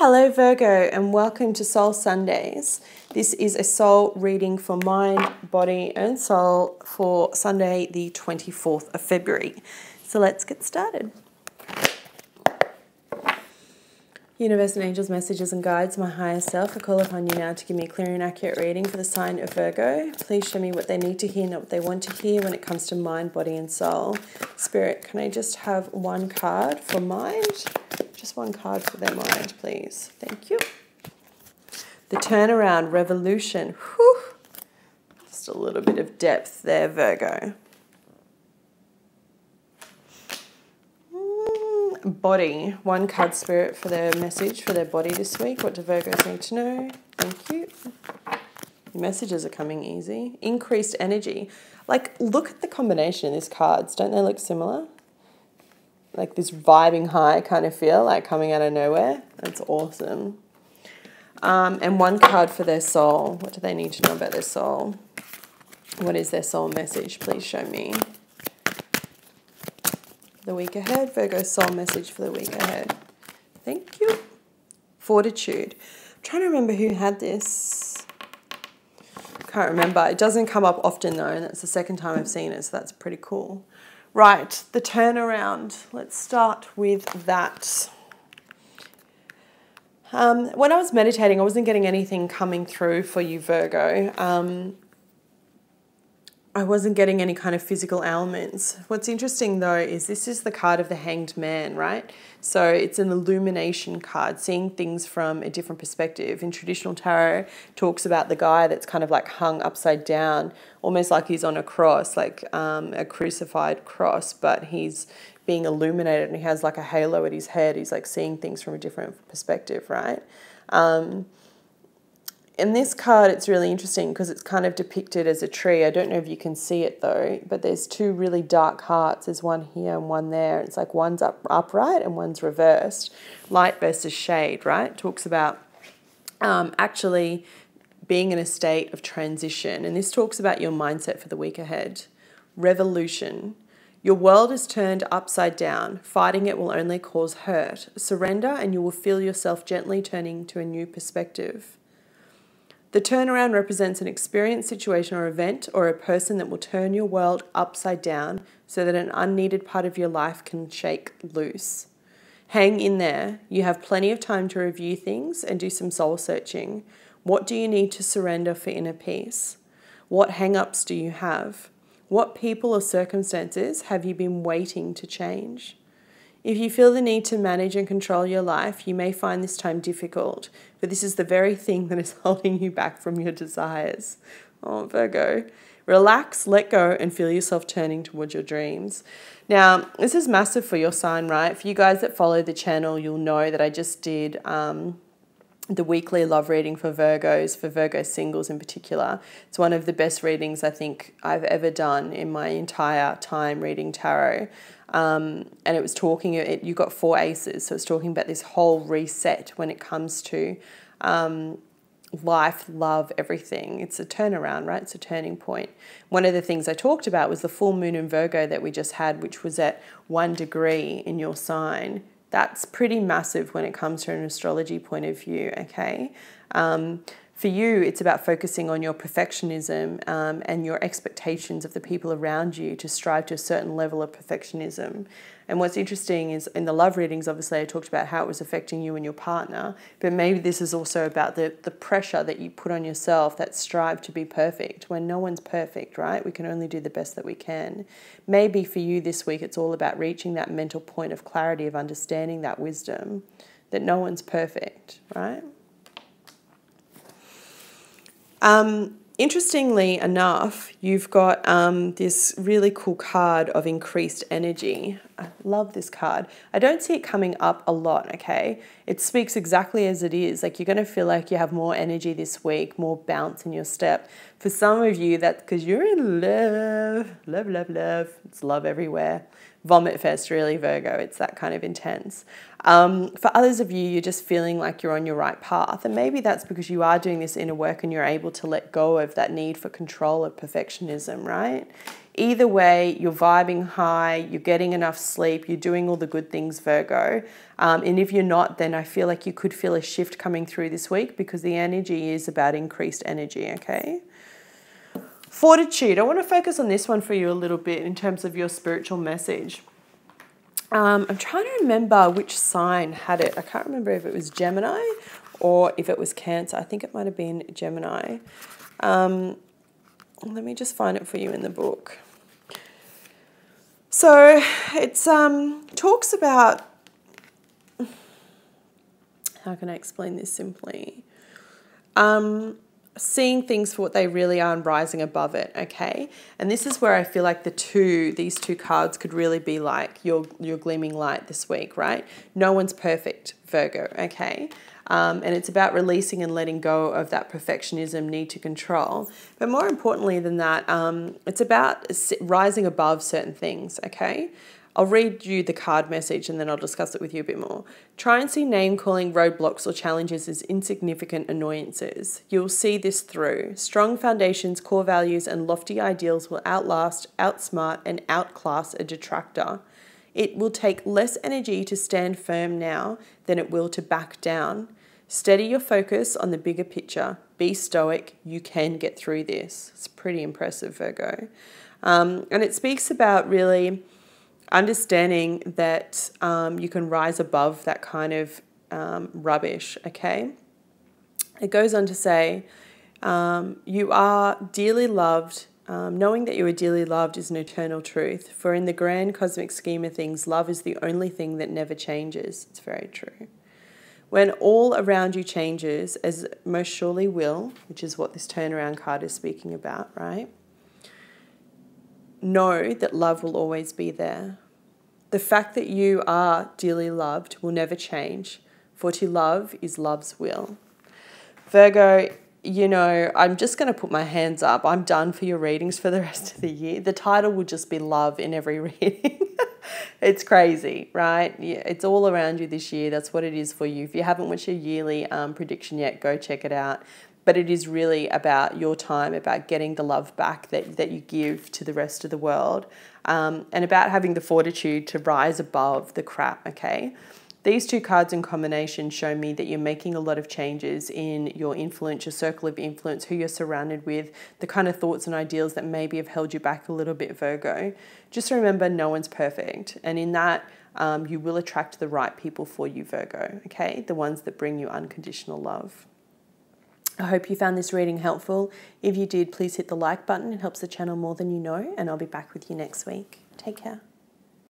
Hello Virgo and welcome to Soul Sundays. This is a soul reading for mind, body and soul for Sunday the 24th of February. So let's get started. Universe and angels, messages and guides, my higher self, I call upon you now to give me a clear and accurate reading for the sign of Virgo. Please show me what they need to hear, not what they want to hear when it comes to mind, body and soul. Spirit, can I just have one card for mind? Just one card for their mind, please. Thank you. The turnaround, revolution. Whew. Just a little bit of depth there, Virgo. Body, one card, Spirit, for their message for their body this week. What do Virgos need to know? Thank you. Your messages are coming easy. Increased energy. Like, look at the combination of these cards. Don't they look similar? Like this vibing high kind of feel, like coming out of nowhere. That's awesome. And one card for their soul. What do they need to know about their soul? What is their soul message? Please show me. The week ahead, Virgo soul message for the week ahead. Thank you. Fortitude. I'm trying to remember who had this. Can't remember. It doesn't come up often though, and that's the second time I've seen it, so that's pretty cool. Right, the turnaround. Let's start with that. When I was meditating, I wasn't getting anything coming through for you, Virgo. I wasn't getting any kind of physical ailments. What's interesting though is this is the card of the Hanged Man, right? So it's an illumination card, seeing things from a different perspective. In traditional tarot, it talks about the guy that's kind of like hung upside down, almost like he's on a cross, like a crucified cross, but he's being illuminated and he has like a halo at his head. He's like seeing things from a different perspective, right? In this card, it's really interesting because it's kind of depicted as a tree. I don't know if you can see it though, but there's two really dark hearts. There's one here and one there. It's like one's upright and one's reversed. Light versus shade, right? Talks about actually being in a state of transition. And this talks about your mindset for the week ahead. Revolution. Your world is turned upside down. Fighting it will only cause hurt. Surrender and you will feel yourself gently turning to a new perspective. The turnaround represents an experience, situation or event or a person that will turn your world upside down so that an unneeded part of your life can shake loose. Hang in there. You have plenty of time to review things and do some soul searching. What do you need to surrender for inner peace? What hang-ups do you have? What people or circumstances have you been waiting to change? If you feel the need to manage and control your life, you may find this time difficult, but this is the very thing that is holding you back from your desires. Oh, Virgo. Relax, let go, and feel yourself turning towards your dreams. Now, this is massive for your sign, right? For you guys that follow the channel, you'll know that I just did the weekly love reading for Virgos, for Virgo singles in particular. It's one of the best readings I think I've ever done in my entire time reading tarot. And it was talking, you got 4 aces, so it's talking about this whole reset when it comes to life, love, everything. It's a turnaround, right? It's a turning point. One of the things I talked about was the full moon in Virgo that we just had, which was at 1 degree in your sign. That's pretty massive when it comes to an astrology point of view, okay? For you, it's about focusing on your perfectionism and your expectations of the people around you to strive to a certain level of perfectionism. And what's interesting is in the love readings, obviously, I talked about how it was affecting you and your partner, but maybe this is also about the pressure that you put on yourself that strive to be perfect when no one's perfect, right? We can only do the best that we can. Maybe for you this week, it's all about reaching that mental point of clarity, of understanding that wisdom, that no one's perfect, right? Interestingly enough, you've got this really cool card of increased energy. I love this card. I don't see it coming up a lot, okay? It speaks exactly as it is. Like, you're going to feel like you have more energy this week, more bounce in your step. For some of you, that's because you're in love. Love, love, love. It's love everywhere. Vomit fest, really, Virgo. It's that kind of intense. For others of you, you're just feeling like you're on your right path. And maybe that's because you are doing this inner work and you're able to let go of that need for control of perfectionism, right? either way, you're vibing high, you're getting enough sleep, you're doing all the good things, Virgo. And if you're not, then I feel like you could feel a shift coming through this week because the energy is about increased energy, okay? Fortitude. I want to focus on this one for you a little bit in terms of your spiritual message. I'm trying to remember which sign had it. I can't remember if it was Gemini or if it was Cancer. I think it might have been Gemini. Let me just find it for you in the book. So it's talks about, how can I explain this simply? Seeing things for what they really are and rising above it, okay? And this is where I feel like these two cards could really be like your gleaming light this week, right? No one's perfect, Virgo, okay? And it's about releasing and letting go of that perfectionism, need to control. But more importantly than that, it's about rising above certain things, okay? I'll read you the card message and then I'll discuss it with you a bit more. Try and see name-calling, roadblocks or challenges as insignificant annoyances. You'll see this through. Strong foundations, core values and lofty ideals will outlast, outsmart and outclass a detractor. It will take less energy to stand firm now than it will to back down. Steady your focus on the bigger picture. Be stoic. You can get through this. It's pretty impressive, Virgo. And it speaks about really understanding that you can rise above that kind of rubbish, okay? It goes on to say, you are dearly loved. Knowing that you are dearly loved is an eternal truth. For in the grand cosmic scheme of things, love is the only thing that never changes. It's very true. When all around you changes, as most surely will, which is what this turnaround card is speaking about, right? Know that love will always be there. The fact that you are dearly loved will never change, for to love is love's will. Virgo, you know, I'm just going to put my hands up. I'm done for your readings for the rest of the year. The title will just be love in every reading. It's crazy, right? Yeah, it's all around you this year. That's what it is for you. If you haven't watched your yearly prediction yet, go check it out. But it is really about your time, about getting the love back that you give to the rest of the world, and about having the fortitude to rise above the crap, okay? These two cards in combination show me that you're making a lot of changes in your influence, your circle of influence, who you're surrounded with, the kind of thoughts and ideals that maybe have held you back a little bit, Virgo. Just remember, no one's perfect. And in that, you will attract the right people for you, Virgo, okay? The ones that bring you unconditional love. I hope you found this reading helpful. If you did, please hit the like button. It helps the channel more than you know, and I'll be back with you next week. Take care.